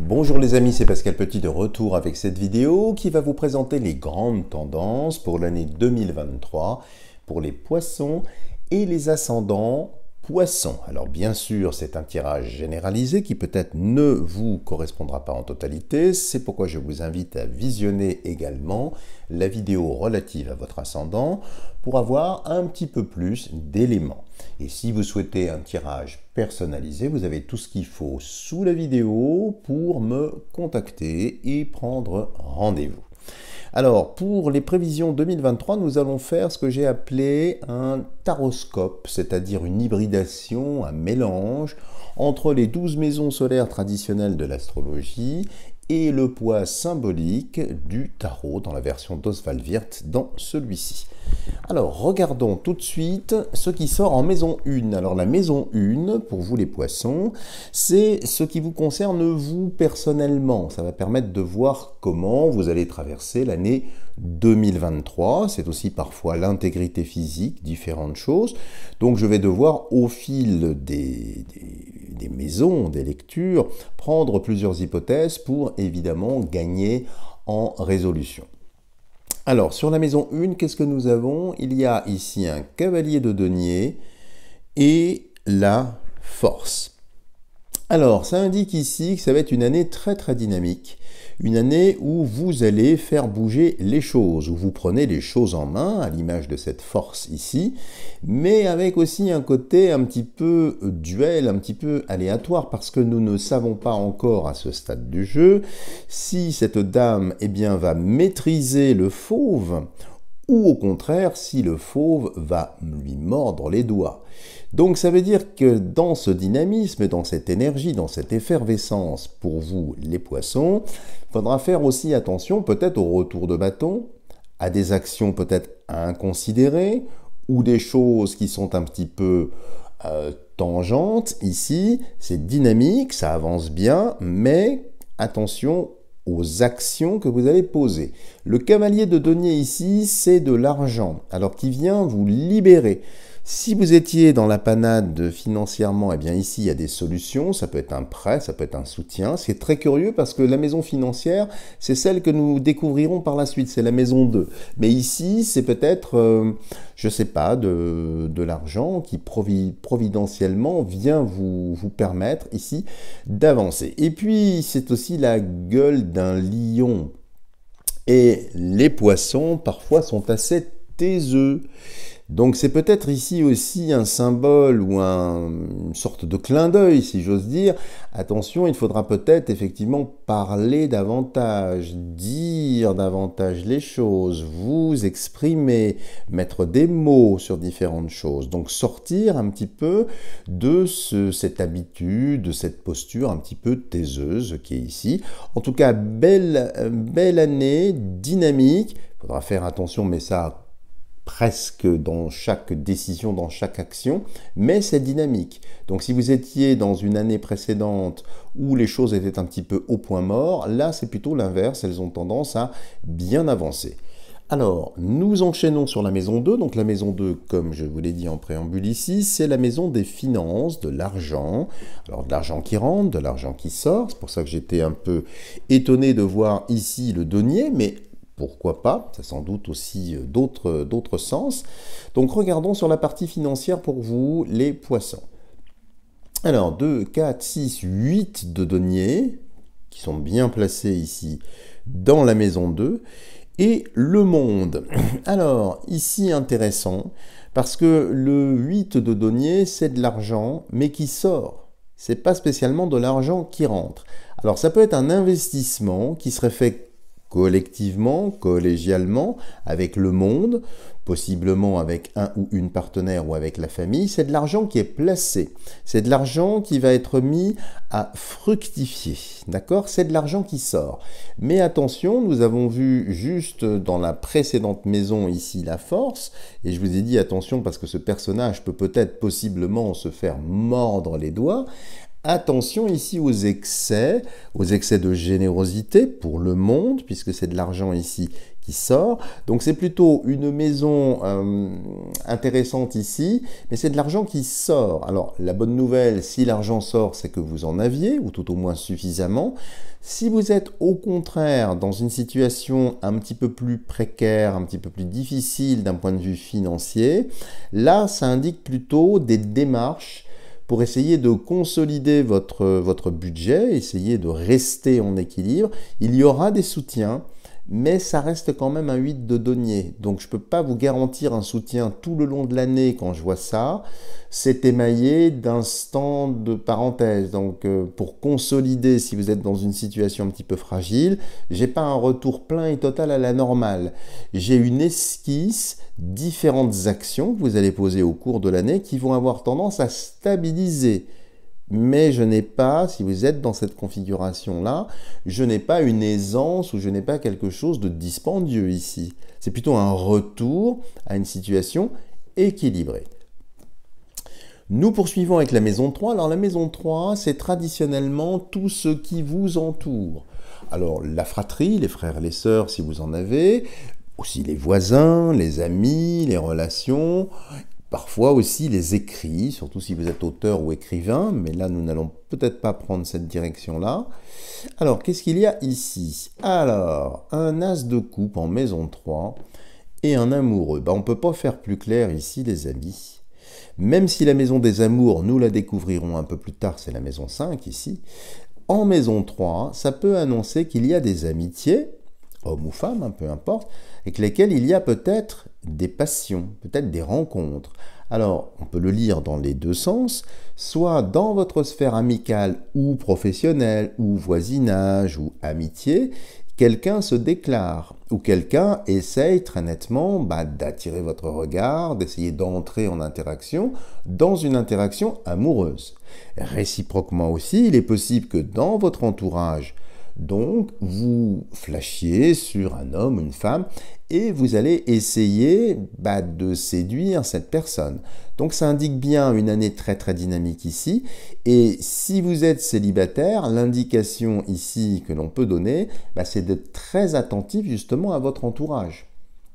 Bonjour les amis, c'est Pascal Petit de retour avec cette vidéo qui va vous présenter les grandes tendances pour l'année 2023 pour les poissons et les ascendants poissons. Alors bien sûr, c'est un tirage généralisé qui peut-être ne vous correspondra pas en totalité, c'est pourquoi je vous invite à visionner également la vidéo relative à votre ascendant pour avoir un petit peu plus d'éléments. Et si vous souhaitez un tirage personnalisé, vous avez tout ce qu'il faut sous la vidéo pour me contacter et prendre rendez-vous. Alors, pour les prévisions 2023, nous allons faire ce que j'ai appelé un taroscope, c'est-à-dire une hybridation, un mélange entre les 12 maisons solaires traditionnelles de l'astrologie et le poids symbolique du tarot dans la version d'Oswald Wirth dans celui-ci. Alors, regardons tout de suite ce qui sort en maison 1. Alors, la maison 1, pour vous les poissons, c'est ce qui vous concerne vous personnellement. Ça va permettre de voir comment vous allez traverser l'année 2023. C'est aussi parfois l'intégrité physique, différentes choses. Donc, je vais devoir, au fil des maisons, des lectures, prendre plusieurs hypothèses pour évidemment gagner en résolution. Alors, sur la maison 1, qu'est-ce que nous avons? Il y a ici un cavalier de denier et la force. Alors, ça indique ici que ça va être une année très dynamique, une année où vous allez faire bouger les choses, où vous prenez les choses en main, à l'image de cette force ici, mais avec aussi un côté un petit peu duel, un petit peu aléatoire, parce que nous ne savons pas encore à ce stade du jeu si cette dame va maîtriser le fauve, ou au contraire si le fauve va lui mordre les doigts. Donc ça veut dire que dans ce dynamisme, dans cette énergie, dans cette effervescence pour vous les poissons, il faudra faire aussi attention peut-être au retour de bâton, à des actions peut-être inconsidérées, ou des choses qui sont un petit peu tangentes. Ici, c'est dynamique, ça avance bien, mais attention aux actions que vous allez poser. Le cavalier de denier ici, c'est de l'argent, alors qui vient vous libérer. Si vous étiez dans la panade financièrement, ici il y a des solutions, ça peut être un prêt, ça peut être un soutien. C'est très curieux parce que la maison financière, c'est celle que nous découvrirons par la suite, c'est la maison 2. Mais ici, c'est peut-être, je ne sais pas, de l'argent qui providentiellement vient vous permettre ici d'avancer. Et puis, c'est aussi la gueule d'un lion. Et les poissons, parfois, sont assez taiseux. Donc c'est peut-être ici aussi un symbole ou une sorte de clin d'œil, si j'ose dire. Attention, il faudra peut-être effectivement parler davantage, dire davantage les choses, vous exprimer, mettre des mots sur différentes choses. Donc sortir un petit peu de cette habitude, de cette posture un petit peu taiseuse qui est ici. En tout cas, belle année, dynamique. Il faudra faire attention, mais ça presque dans chaque décision, dans chaque action, mais c'est dynamique. Donc si vous étiez dans une année précédente où les choses étaient un petit peu au point mort, là c'est plutôt l'inverse, elles ont tendance à bien avancer. Alors, nous enchaînons sur la maison 2. Donc la maison 2, comme je vous l'ai dit en préambule ici, c'est la maison des finances, de l'argent. Alors de l'argent qui rentre, de l'argent qui sort. C'est pour ça que j'étais un peu étonné de voir ici le denier, mais pourquoi pas, ça sans doute aussi d'autres sens. Donc regardons sur la partie financière pour vous, les poissons. Alors 2, 4, 6, 8 de denier, qui sont bien placés ici dans la maison 2, et le monde. Alors ici intéressant, parce que le 8 de denier, c'est de l'argent, mais qui sort. C'est pas spécialement de l'argent qui rentre. Alors ça peut être un investissement qui serait fait collectivement, collégialement, avec le monde, possiblement avec un ou une partenaire ou avec la famille. C'est de l'argent qui est placé. C'est de l'argent qui va être mis à fructifier. D'accord? C'est de l'argent qui sort. Mais attention, nous avons vu juste dans la précédente maison ici la force. Et je vous ai dit attention parce que ce personnage peut peut-être possiblement se faire mordre les doigts. Attention ici aux excès de générosité pour le monde, puisque c'est de l'argent ici qui sort. Donc c'est plutôt une maison intéressante ici, mais c'est de l'argent qui sort. Alors la bonne nouvelle, si l'argent sort, c'est que vous en aviez, ou tout au moins suffisamment. Si vous êtes au contraire dans une situation un petit peu plus précaire, un petit peu plus difficile d'un point de vue financier, là ça indique plutôt des démarches pour essayer de consolider votre budget, essayer de rester en équilibre. Il y aura des soutiens, mais ça reste quand même un 8 de denier. Donc je ne peux pas vous garantir un soutien tout le long de l'année quand je vois ça. C'est émaillé d'instants de parenthèse. Donc pour consolider, si vous êtes dans une situation un petit peu fragile, je n'ai pas un retour plein et total à la normale. J'ai une esquisse, différentes actions que vous allez poser au cours de l'année qui vont avoir tendance à stabiliser. Mais je n'ai pas, si vous êtes dans cette configuration-là, je n'ai pas une aisance ou je n'ai pas quelque chose de dispendieux ici. C'est plutôt un retour à une situation équilibrée. Nous poursuivons avec la maison 3. Alors la maison 3, c'est traditionnellement tout ce qui vous entoure. Alors la fratrie, les frères et les sœurs si vous en avez, aussi les voisins, les amis, les relations, parfois aussi les écrits, surtout si vous êtes auteur ou écrivain, mais là nous n'allons peut-être pas prendre cette direction-là. Alors qu'est-ce qu'il y a ici? Alors, un as de coupe en maison 3 et un amoureux. On ne peut pas faire plus clair ici les amis. Même si la maison des amours, nous la découvrirons un peu plus tard, c'est la maison 5 ici. En maison 3, ça peut annoncer qu'il y a des amitiés, hommes ou femmes, peu importe, avec lesquels il y a peut-être des passions, peut-être des rencontres. Alors, on peut le lire dans les deux sens, soit dans votre sphère amicale ou professionnelle, ou voisinage, ou amitié, quelqu'un se déclare, ou quelqu'un essaye très nettement d'attirer votre regard, d'essayer d'entrer en interaction, dans une interaction amoureuse. Réciproquement aussi, il est possible que dans votre entourage, donc, vous flashiez sur un homme, une femme, et vous allez essayer de séduire cette personne. Donc, ça indique bien une année très très dynamique ici. Et si vous êtes célibataire, l'indication ici que l'on peut donner, c'est d'être très attentif justement à votre entourage,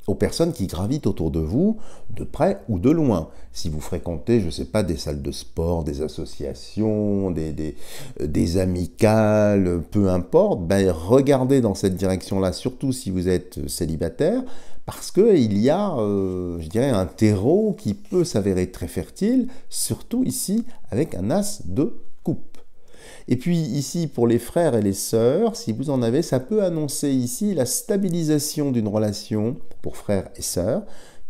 aux personnes qui gravitent autour de vous, de près ou de loin. Si vous fréquentez, je ne sais pas, des salles de sport, des associations, des amicales, peu importe, regardez dans cette direction-là, surtout si vous êtes célibataire, parce qu'il y a, je dirais, un terreau qui peut s'avérer très fertile, surtout ici avec un as de coupe. Et puis ici, pour les frères et les sœurs, si vous en avez, ça peut annoncer ici la stabilisation d'une relation pour frères et sœurs,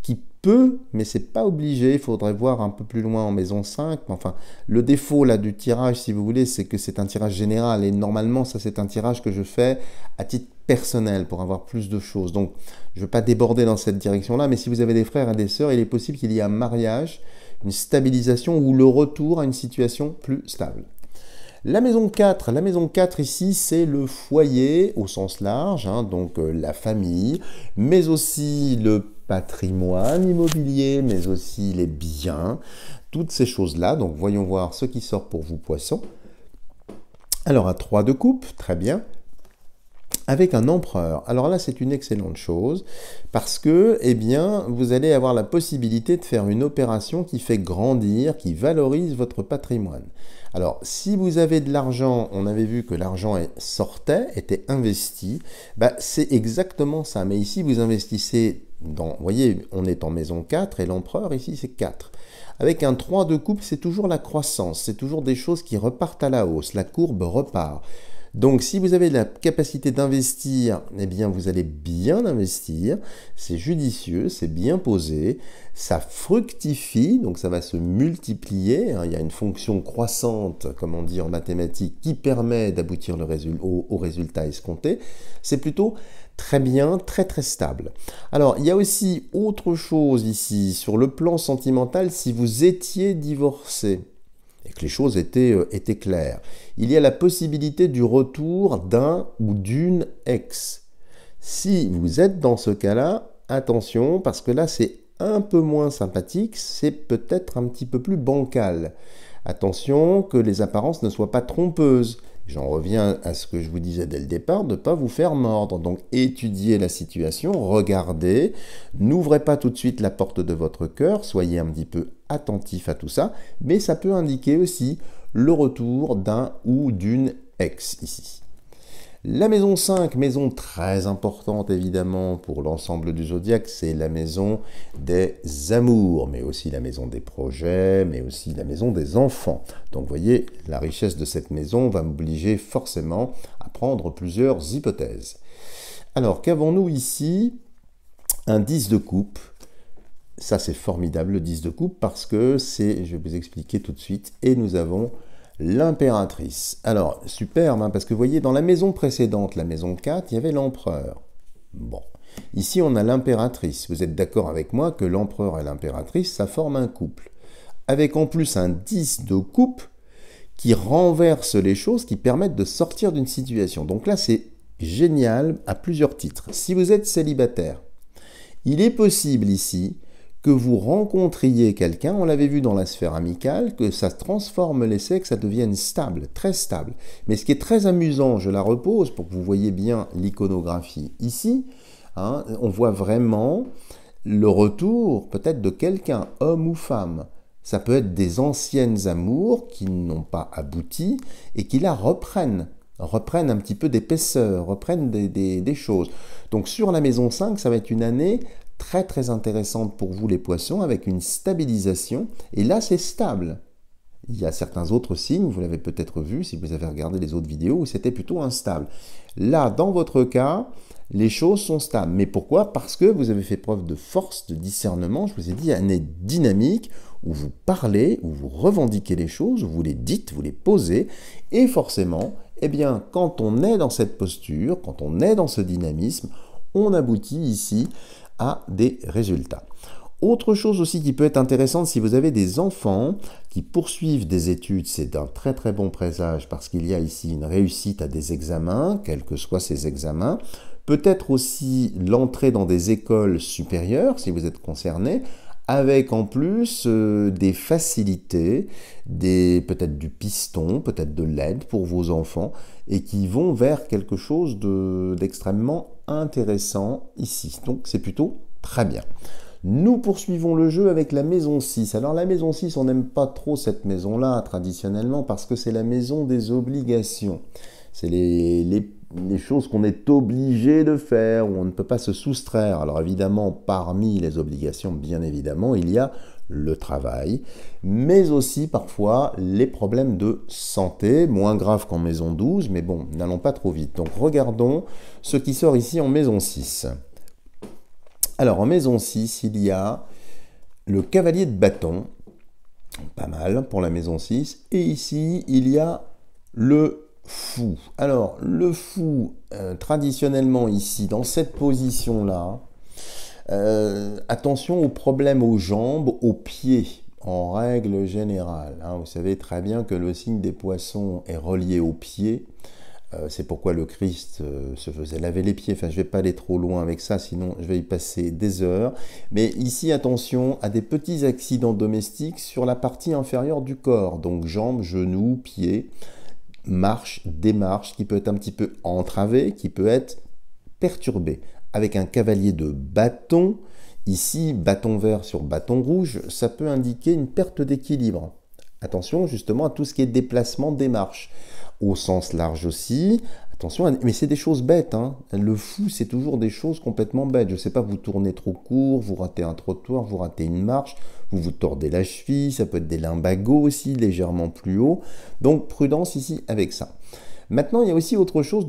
qui peut, mais c'est pas obligé, il faudrait voir un peu plus loin en maison 5, mais enfin, le défaut là du tirage, si vous voulez, c'est que c'est un tirage général, et normalement, ça c'est un tirage que je fais à titre personnel, pour avoir plus de choses. Donc, je ne veux pas déborder dans cette direction-là, mais si vous avez des frères et des sœurs, il est possible qu'il y ait un mariage, une stabilisation ou le retour à une situation plus stable. La maison 4 ici, c'est le foyer au sens large, donc la famille, mais aussi le patrimoine immobilier, mais aussi les biens, toutes ces choses-là. Donc voyons voir ce qui sort pour vous, poissons. Alors un 3 de coupe, très bien. Avec un empereur. Alors là, c'est une excellente chose parce que, vous allez avoir la possibilité de faire une opération qui fait grandir, qui valorise votre patrimoine. Alors, si vous avez de l'argent, on avait vu que l'argent sortait, était investi, c'est exactement ça. Mais ici, vous investissez dans, vous voyez, on est en maison 4 et l'empereur, ici, c'est 4. Avec un 3 de coupe, c'est toujours la croissance, c'est toujours des choses qui repartent à la hausse, la courbe repart. Donc, si vous avez la capacité d'investir, vous allez bien investir, c'est judicieux, c'est bien posé, ça fructifie, donc ça va se multiplier, il y a une fonction croissante, comme on dit en mathématiques, qui permet d'aboutir au résultat escompté, c'est plutôt très bien, très très stable. Alors, il y a aussi autre chose ici, sur le plan sentimental, si vous étiez divorcé, et que les choses étaient claires. Il y a la possibilité du retour d'un ou d'une ex. Si vous êtes dans ce cas-là, attention, parce que là, c'est un peu moins sympathique, c'est peut-être un petit peu plus bancal. Attention que les apparences ne soient pas trompeuses. j'en reviens à ce que je vous disais dès le départ, de ne pas vous faire mordre. Donc étudiez la situation, regardez, n'ouvrez pas tout de suite la porte de votre cœur, soyez un petit peu attentif à tout ça, mais ça peut indiquer aussi le retour d'un ou d'une ex ici. La maison 5, maison très importante évidemment pour l'ensemble du zodiaque, c'est la maison des amours, mais aussi la maison des projets, mais aussi la maison des enfants. Donc vous voyez, la richesse de cette maison va m'obliger forcément à prendre plusieurs hypothèses. Alors, qu'avons-nous ici? Un 10 de coupe. Ça c'est formidable le 10 de coupe parce que c'est, je vais vous expliquer tout de suite, et nous avons l'impératrice. Alors, superbe, hein, parce que vous voyez, dans la maison précédente, la maison 4, il y avait l'empereur. Bon, ici on a l'impératrice. Vous êtes d'accord avec moi que l'empereur et l'impératrice, ça forme un couple. Avec en plus un 10 de coupe qui renverse les choses, qui permettent de sortir d'une situation. Donc là, c'est génial à plusieurs titres. Si vous êtes célibataire, il est possible ici que vous rencontriez quelqu'un, on l'avait vu dans la sphère amicale, que ça transforme l'essai, que ça devienne stable, très stable. Mais ce qui est très amusant, je la repose pour que vous voyez bien l'iconographie ici, hein, on voit vraiment le retour peut-être de quelqu'un, homme ou femme. Ça peut être des anciennes amours qui n'ont pas abouti et qui la reprennent un petit peu d'épaisseur, reprennent des choses. Donc sur la maison 5, ça va être une année très très intéressante pour vous les poissons, avec une stabilisation, et là c'est stable. Il y a certains autres signes, vous l'avez peut-être vu si vous avez regardé les autres vidéos, où c'était plutôt instable. Là, dans votre cas, les choses sont stables. Mais pourquoi? Parce que vous avez fait preuve de force, de discernement, je vous ai dit, année dynamique, où vous parlez, où vous revendiquez les choses, où vous les dites, vous les posez, et forcément, eh bien, quand on est dans cette posture, quand on est dans ce dynamisme, on aboutit ici à des résultats. Autre chose aussi qui peut être intéressante, si vous avez des enfants qui poursuivent des études, c'est d'un très très bon présage parce qu'il y a ici une réussite à des examens, quels que soient ces examens. Peut-être aussi l'entrée dans des écoles supérieures, si vous êtes concerné, avec en plus des facilités, peut-être du piston, peut-être de l'aide pour vos enfants, et qui vont vers quelque chose d'extrêmement intéressant ici. Donc c'est plutôt très bien. Nous poursuivons le jeu avec la maison 6. Alors la maison 6, on n'aime pas trop cette maison-là traditionnellement parce que c'est la maison des obligations. C'est les choses qu'on est obligé de faire, où on ne peut pas se soustraire. Alors évidemment, parmi les obligations, bien évidemment, il y a le travail, mais aussi parfois les problèmes de santé, moins graves qu'en maison 12, mais bon, n'allons pas trop vite. Donc regardons ce qui sort ici en maison 6. Alors en maison 6, il y a le cavalier de bâton, pas mal pour la maison 6, et ici il y a le fou. Alors le fou, traditionnellement ici, dans cette position-là, attention aux problèmes aux jambes, aux pieds, en règle générale. Hein. Vous savez très bien que le signe des poissons est relié aux pieds. C'est pourquoi le Christ se faisait laver les pieds. Enfin, je ne vais pas aller trop loin avec ça, sinon je vais y passer des heures. Mais ici, attention à des petits accidents domestiques sur la partie inférieure du corps. Donc jambes, genoux, pieds, marche, démarche, qui peut être un petit peu entravée, qui peut être perturbée. Avec un cavalier de bâton, ici, bâton vert sur bâton rouge, ça peut indiquer une perte d'équilibre. Attention justement à tout ce qui est déplacement, démarche. Au sens large aussi, attention, mais c'est des choses bêtes, hein. Le fou, c'est toujours des choses complètement bêtes. Je ne sais pas, vous tournez trop court, vous ratez un trottoir, vous ratez une marche, vous tordez la cheville, ça peut être des lumbago aussi, légèrement plus haut. Donc, prudence ici avec ça. Maintenant, il y a aussi autre chose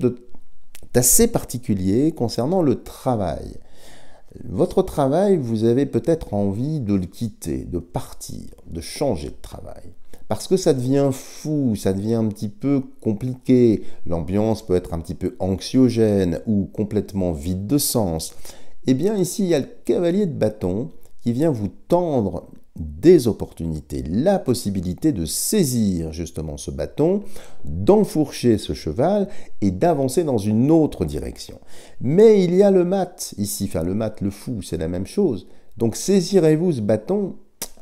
d'assez particulier concernant le travail. Votre travail, vous avez peut-être envie de le quitter, de partir, de changer de travail. Parce que ça devient fou, ça devient un petit peu compliqué, l'ambiance peut être un petit peu anxiogène ou complètement vide de sens. Eh bien ici, il y a le cavalier de bâton qui vient vous tendre des opportunités, la possibilité de saisir justement ce bâton, d'enfourcher ce cheval et d'avancer dans une autre direction. Mais il y a le mat ici, enfin le mat, le fou, c'est la même chose. Donc saisirez-vous ce bâton?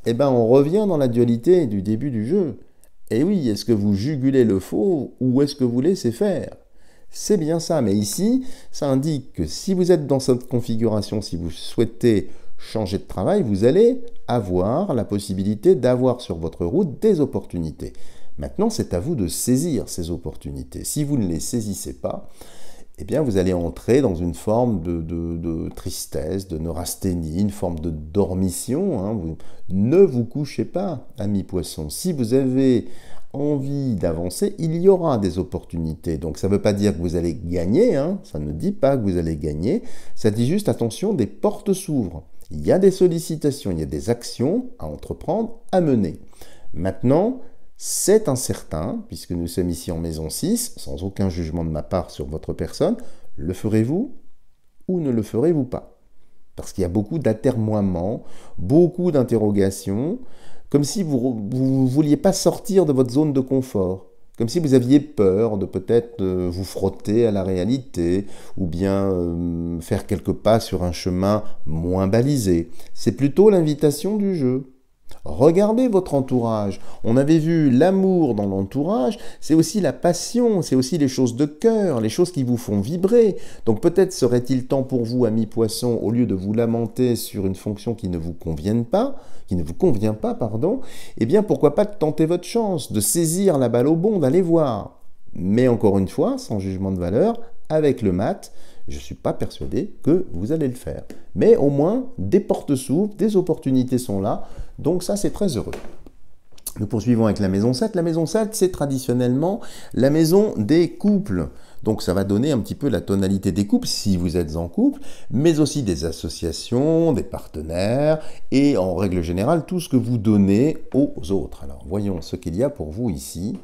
Eh bien, on revient dans la dualité du début du jeu. Et oui, est-ce que vous jugulez le faux ou est-ce que vous laissez faire? C'est bien ça, mais ici, ça indique que si vous êtes dans cette configuration, si vous souhaitez changer de travail, vous allez avoir la possibilité d'avoir sur votre route des opportunités. Maintenant, c'est à vous de saisir ces opportunités. Si vous ne les saisissez pas, eh bien, vous allez entrer dans une forme de tristesse, de neurasthénie, une forme de dormition. Hein. Ne vous couchez pas, amis poissons. Si vous avez envie d'avancer, il y aura des opportunités. Donc ça ne veut pas dire que vous allez gagner, hein. Ça ne dit pas que vous allez gagner, ça dit juste attention, des portes s'ouvrent. Il y a des sollicitations, il y a des actions à entreprendre, à mener. Maintenant, c'est incertain, puisque nous sommes ici en maison 6, sans aucun jugement de ma part sur votre personne, le ferez-vous ou ne le ferez-vous pas? Parce qu'il y a beaucoup d'atermoiements, beaucoup d'interrogations, comme si vous ne vouliez pas sortir de votre zone de confort, comme si vous aviez peur de peut-être vous frotter à la réalité, ou bien faire quelques pas sur un chemin moins balisé. C'est plutôt l'invitation du jeu. Regardez votre entourage. On avait vu l'amour dans l'entourage, c'est aussi la passion, c'est aussi les choses de cœur, les choses qui vous font vibrer. Donc peut-être serait-il temps pour vous, amis poissons, au lieu de vous lamenter sur une fonction qui ne vous convient pas, eh bien pourquoi pas de tenter votre chance, de saisir la balle au bond, d'aller voir. Mais encore une fois, sans jugement de valeur, avec le mat, je ne suis pas persuadé que vous allez le faire. Mais au moins, des portes s'ouvrent, des opportunités sont là, donc ça c'est très heureux. Nous poursuivons avec la maison 7. La maison 7, c'est traditionnellement la maison des couples. Donc ça va donner un petit peu la tonalité des couples, si vous êtes en couple, mais aussi des associations, des partenaires, et en règle générale, tout ce que vous donnez aux autres. Alors voyons ce qu'il y a pour vous ici.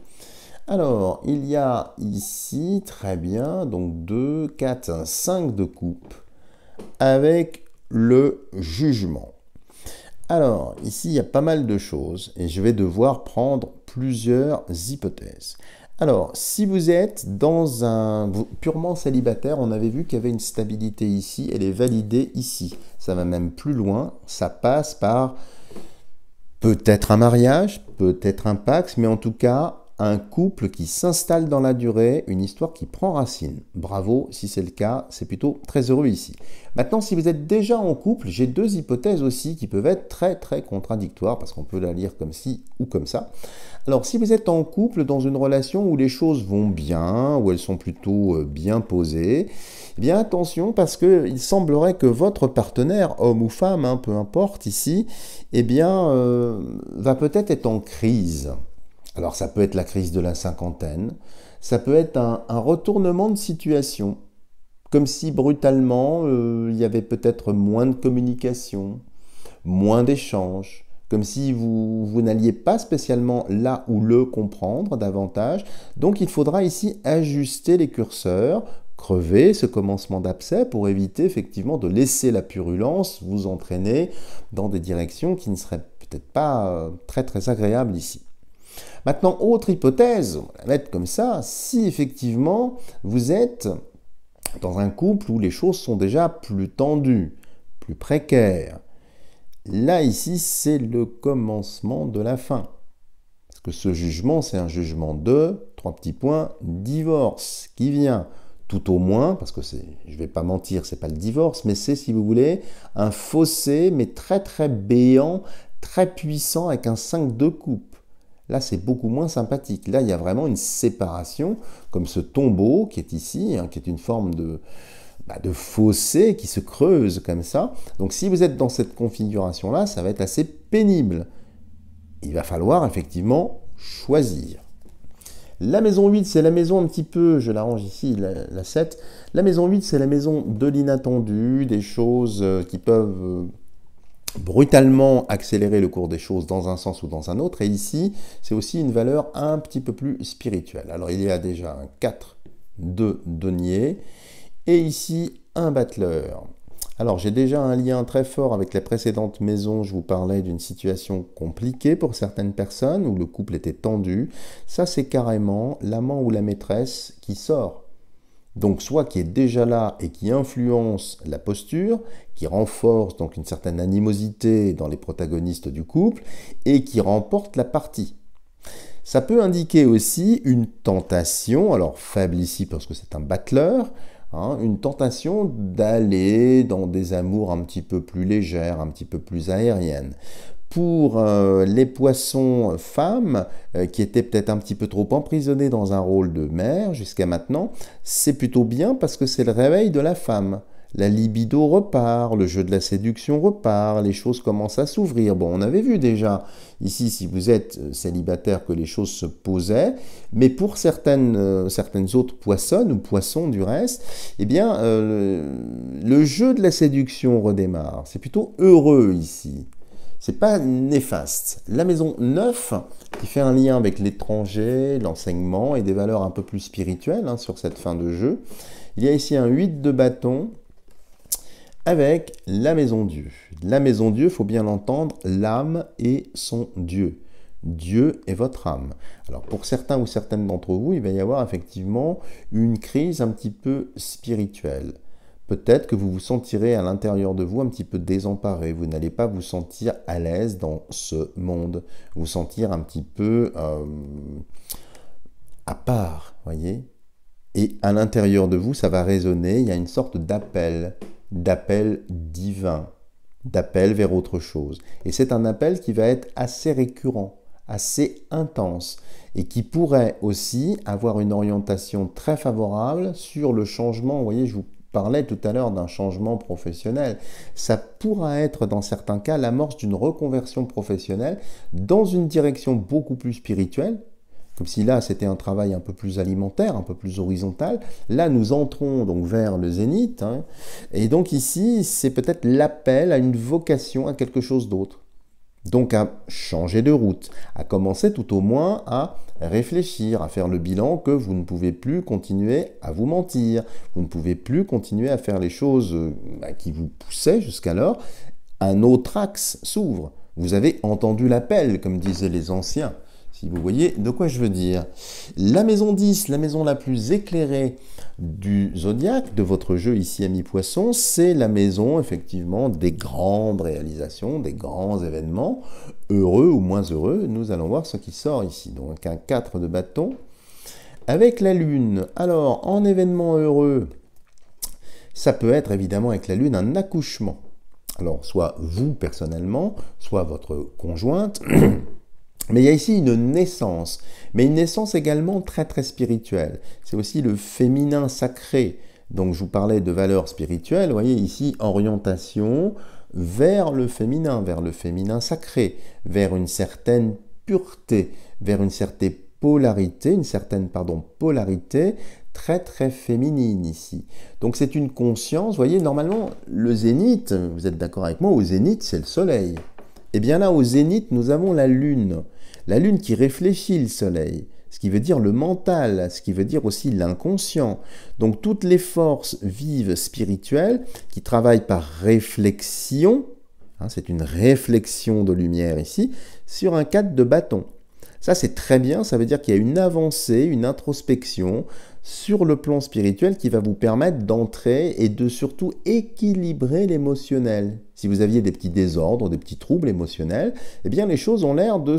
Alors, il y a ici, très bien, donc 2, 4, 5 de coupe avec le jugement. Alors, ici, il y a pas mal de choses et je vais devoir prendre plusieurs hypothèses. Alors, si vous êtes dans un purement célibataire, on avait vu qu'il y avait une stabilité ici, elle est validée ici. Ça va même plus loin, ça passe par peut-être un mariage, peut-être un pax, mais en tout cas, un couple qui s'installe dans la durée, une histoire qui prend racine. Bravo, si c'est le cas, c'est plutôt très heureux ici. Maintenant, si vous êtes déjà en couple, j'ai deux hypothèses aussi qui peuvent être très contradictoires, parce qu'on peut la lire comme ci ou comme ça. Alors, si vous êtes en couple dans une relation où les choses vont bien, où elles sont plutôt bien posées, eh bien attention, parce qu'il semblerait que votre partenaire, homme ou femme, hein, peu importe ici, eh bien, va peut-être être en crise. Alors ça peut être la crise de la cinquantaine, ça peut être un retournement de situation, comme si brutalement il y avait peut-être moins de communication, moins d'échanges, comme si vous n'alliez pas spécialement là où le comprendre davantage. Donc il faudra ici ajuster les curseurs, crever ce commencement d'abcès pour éviter effectivement de laisser la purulence vous entraîner dans des directions qui ne seraient peut-être pas très agréables ici. Maintenant, autre hypothèse, on va la mettre comme ça, si effectivement vous êtes dans un couple où les choses sont déjà plus tendues, plus précaires, là ici c'est le commencement de la fin. Parce que ce jugement, c'est un jugement de, 3 petits points, divorce qui vient. Tout au moins, parce que je ne vais pas mentir, c'est pas le divorce, mais c'est, si vous voulez, un fossé, mais très béant, très puissant, avec un 5 de coupe. Là, c'est beaucoup moins sympathique. Là, il y a vraiment une séparation, comme ce tombeau qui est ici, hein, qui est une forme de fossé qui se creuse comme ça. Donc, si vous êtes dans cette configuration-là, ça va être assez pénible. Il va falloir effectivement choisir. La maison 8, c'est la maison un petit peu, je l'arrange ici, la 7. La maison 8, c'est la maison de l'inattendu, des choses qui peuvent brutalement accélérer le cours des choses dans un sens ou dans un autre. Et ici, c'est aussi une valeur un petit peu plus spirituelle. Alors, il y a déjà un 4 de denier et ici, un battleur. Alors, j'ai déjà un lien très fort avec les précédentes maisons. Je vous parlais d'une situation compliquée pour certaines personnes où le couple était tendu. Ça, c'est carrément l'amant ou la maîtresse qui sort. Donc, soit qui est déjà là et qui influence la posture, qui renforce donc une certaine animosité dans les protagonistes du couple et qui remporte la partie. Ça peut indiquer aussi une tentation, alors faible ici parce que c'est un battleur, hein, une tentation d'aller dans des amours un petit peu plus légères, un petit peu plus aériennes. Pour les poissons femmes qui étaient peut-être un petit peu trop emprisonnés dans un rôle de mère jusqu'à maintenant, c'est plutôt bien parce que c'est le réveil de la femme. La libido repart, le jeu de la séduction repart, les choses commencent à s'ouvrir. Bon, on avait vu déjà ici, si vous êtes célibataire, que les choses se posaient, mais pour certaines autres poissonnes ou poissons du reste, eh bien, le jeu de la séduction redémarre. C'est plutôt heureux ici. C'est pas néfaste. La maison 9, qui fait un lien avec l'étranger, l'enseignement et des valeurs un peu plus spirituelles hein, sur cette fin de jeu. Il y a ici un 8 de bâton avec la maison Dieu. La maison Dieu, il faut bien l'entendre, l'âme est son Dieu. Dieu est votre âme. Alors pour certains ou certaines d'entre vous, il va y avoir effectivement une crise un petit peu spirituelle. Peut-être que vous vous sentirez à l'intérieur de vous un petit peu désemparé. Vous n'allez pas vous sentir à l'aise dans ce monde. Vous sentir un petit peu à part, voyez. Et à l'intérieur de vous, ça va résonner. Il y a une sorte d'appel divin, d'appel vers autre chose. Et c'est un appel qui va être assez récurrent, assez intense et qui pourrait aussi avoir une orientation très favorable sur le changement. Vous voyez, je vous parlais tout à l'heure d'un changement professionnel. Ça pourra être dans certains cas l'amorce d'une reconversion professionnelle dans une direction beaucoup plus spirituelle, comme si là c'était un travail un peu plus alimentaire, un peu plus horizontal. Là nous entrons donc vers le zénith, hein, et donc ici c'est peut-être l'appel à une vocation, à quelque chose d'autre. Donc à changer de route, à commencer tout au moins à réfléchir, à faire le bilan que vous ne pouvez plus continuer à vous mentir, vous ne pouvez plus continuer à faire les choses qui vous poussaient jusqu'alors. Un autre axe s'ouvre. Vous avez entendu l'appel, comme disaient les anciens. Si vous voyez de quoi je veux dire. La maison 10, la maison la plus éclairée du zodiaque, de votre jeu ici, ami Poisson, c'est la maison, effectivement, des grandes réalisations, des grands événements, heureux ou moins heureux. Nous allons voir ce qui sort ici. Donc, un 4 de bâton avec la lune. Alors, en événement heureux, ça peut être évidemment avec la lune un accouchement. Alors, soit vous personnellement, soit votre conjointe. Mais il y a ici une naissance, mais une naissance également très très spirituelle. C'est aussi le féminin sacré. Donc je vous parlais de valeurs spirituelles, vous voyez ici orientation vers le féminin sacré, vers une certaine pureté, vers une certaine polarité, polarité très très féminine ici. Donc c'est une conscience, vous voyez, normalement le zénith, vous êtes d'accord avec moi, au zénith c'est le soleil. Et bien là au zénith nous avons la lune qui réfléchit le soleil, ce qui veut dire le mental, ce qui veut dire aussi l'inconscient. Donc toutes les forces vives spirituelles qui travaillent par réflexion, hein, c'est une réflexion de lumière ici, sur un 4 de bâton. Ça c'est très bien, ça veut dire qu'il y a une avancée, une introspection sur le plan spirituel qui va vous permettre d'entrer et de surtout équilibrer l'émotionnel. Si vous aviez des petits désordres, des petits troubles émotionnels, eh bien les choses ont l'air de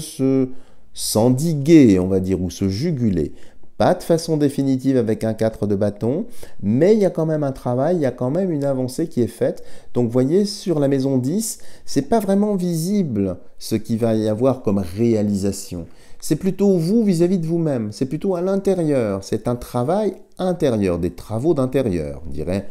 s'endiguer, on va dire, ou se juguler. Pas de façon définitive avec un 4 de bâton, mais il y a quand même un travail, il y a quand même une avancée qui est faite. Donc vous voyez, sur la maison 10, c'est pas vraiment visible ce qu'il va y avoir comme réalisation. C'est plutôt vous vis-à-vis de vous-même, c'est plutôt à l'intérieur, c'est un travail intérieur, des travaux d'intérieur, on dirait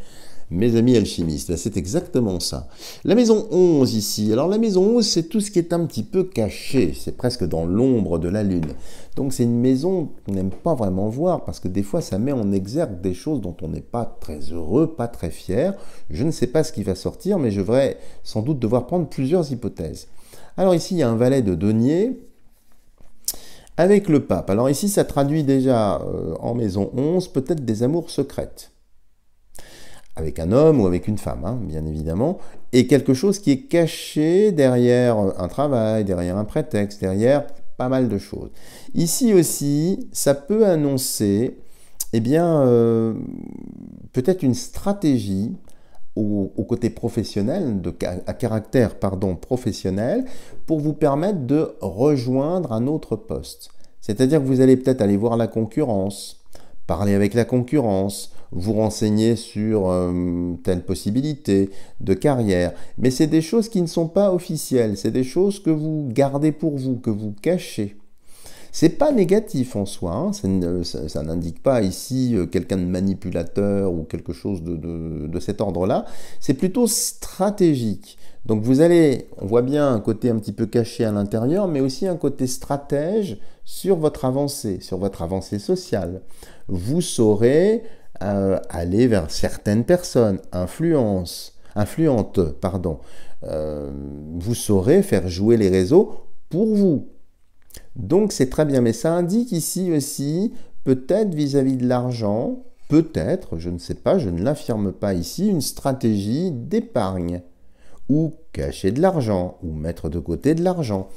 mes amis alchimistes, c'est exactement ça. La maison 11 ici, alors la maison 11 c'est tout ce qui est un petit peu caché, c'est presque dans l'ombre de la lune. Donc c'est une maison qu'on n'aime pas vraiment voir parce que des fois ça met en exergue des choses dont on n'est pas très heureux, pas très fier. Je ne sais pas ce qui va sortir mais je vais sans doute devoir prendre plusieurs hypothèses. Alors ici il y a un valet de denier avec le pape. Alors ici, ça traduit déjà en maison 11 peut-être des amours secrètes. Avec un homme ou avec une femme, hein, bien évidemment. Et quelque chose qui est caché derrière un travail, derrière un prétexte, derrière pas mal de choses. Ici aussi, ça peut annoncer, eh bien, peut-être une stratégie au côté professionnel, à caractère professionnel, pour vous permettre de rejoindre un autre poste. C'est-à-dire que vous allez peut-être aller voir la concurrence, parler avec la concurrence, vous renseigner sur telle possibilité de carrière. Mais c'est des choses qui ne sont pas officielles, c'est des choses que vous gardez pour vous, que vous cachez. C'est pas négatif en soi, hein. Ça n'indique pas ici quelqu'un de manipulateur ou quelque chose de cet ordre-là. C'est plutôt stratégique. Donc vous allez, on voit bien un côté un petit peu caché à l'intérieur, mais aussi un côté stratège sur votre avancée sociale. Vous saurez aller vers certaines personnes, influentes, pardon. Vous saurez faire jouer les réseaux pour vous. Donc c'est très bien, mais ça indique ici aussi, peut-être vis-à-vis de l'argent, peut-être, je ne sais pas, je ne l'affirme pas ici, une stratégie d'épargne, ou cacher de l'argent, ou mettre de côté de l'argent,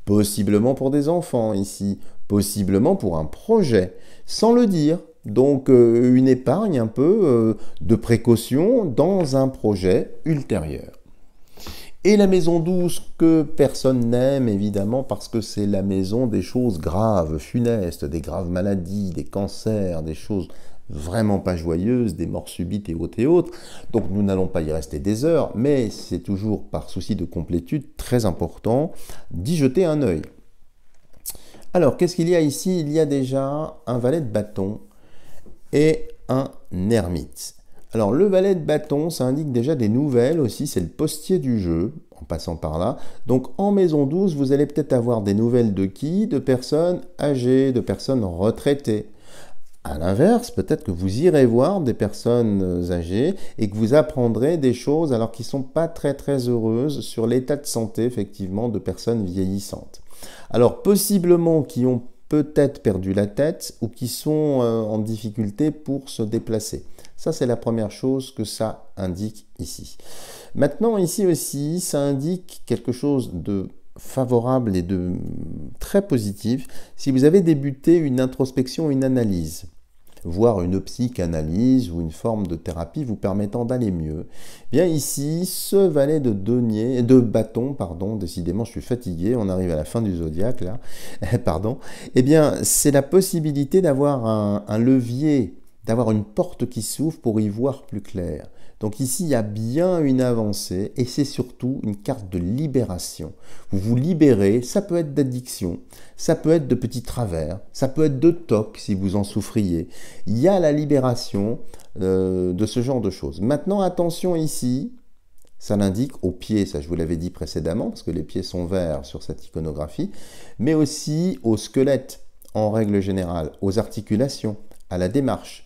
possiblement pour des enfants ici, possiblement pour un projet, sans le dire. Donc une épargne un peu de précaution dans un projet ultérieur. Et la maison 12 que personne n'aime évidemment parce que c'est la maison des choses graves, funestes, des graves maladies, des cancers, des choses vraiment pas joyeuses, des morts subites et autres et autres. Donc nous n'allons pas y rester des heures, mais c'est toujours par souci de complétude très important d'y jeter un œil. Alors qu'est-ce qu'il y a ici? Il y a déjà un valet de bâton et un ermite. Alors le valet de bâton, ça indique déjà des nouvelles aussi, c'est le postier du jeu, en passant par là. Donc en maison 12, vous allez peut-être avoir des nouvelles de qui? De personnes âgées, de personnes retraitées. À l'inverse, peut-être que vous irez voir des personnes âgées et que vous apprendrez des choses alors qu'ils ne sont pas très heureuses sur l'état de santé effectivement de personnes vieillissantes. Alors possiblement qui ont peut-être perdu la tête ou qui sont en difficulté pour se déplacer. Ça, c'est la première chose que ça indique ici. Maintenant, ici aussi, ça indique quelque chose de favorable et de très positif. Si vous avez débuté une introspection, une analyse, voire une psychanalyse ou une forme de thérapie vous permettant d'aller mieux, bien ici, ce valet de bâton, pardon, décidément je suis fatigué, on arrive à la fin du zodiaque là, pardon, eh bien c'est la possibilité d'avoir un levier, d'avoir une porte qui s'ouvre pour y voir plus clair. Donc ici, il y a bien une avancée et c'est surtout une carte de libération. Vous vous libérez, ça peut être d'addiction, ça peut être de petits travers, ça peut être de tocs si vous en souffriez. Il y a la libération de ce genre de choses. Maintenant, attention ici, ça l'indique aux pieds, ça je vous l'avais dit précédemment, parce que les pieds sont verts sur cette iconographie, mais aussi au squelette en règle générale, aux articulations, à la démarche.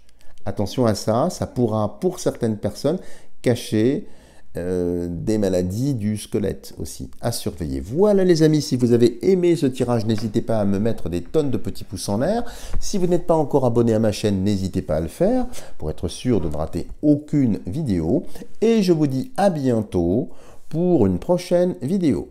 Attention à ça, ça pourra pour certaines personnes cacher des maladies du squelette aussi à surveiller. Voilà les amis, si vous avez aimé ce tirage, n'hésitez pas à me mettre des tonnes de petits pouces en l'air. Si vous n'êtes pas encore abonné à ma chaîne, n'hésitez pas à le faire pour être sûr de ne rater aucune vidéo. Et je vous dis à bientôt pour une prochaine vidéo.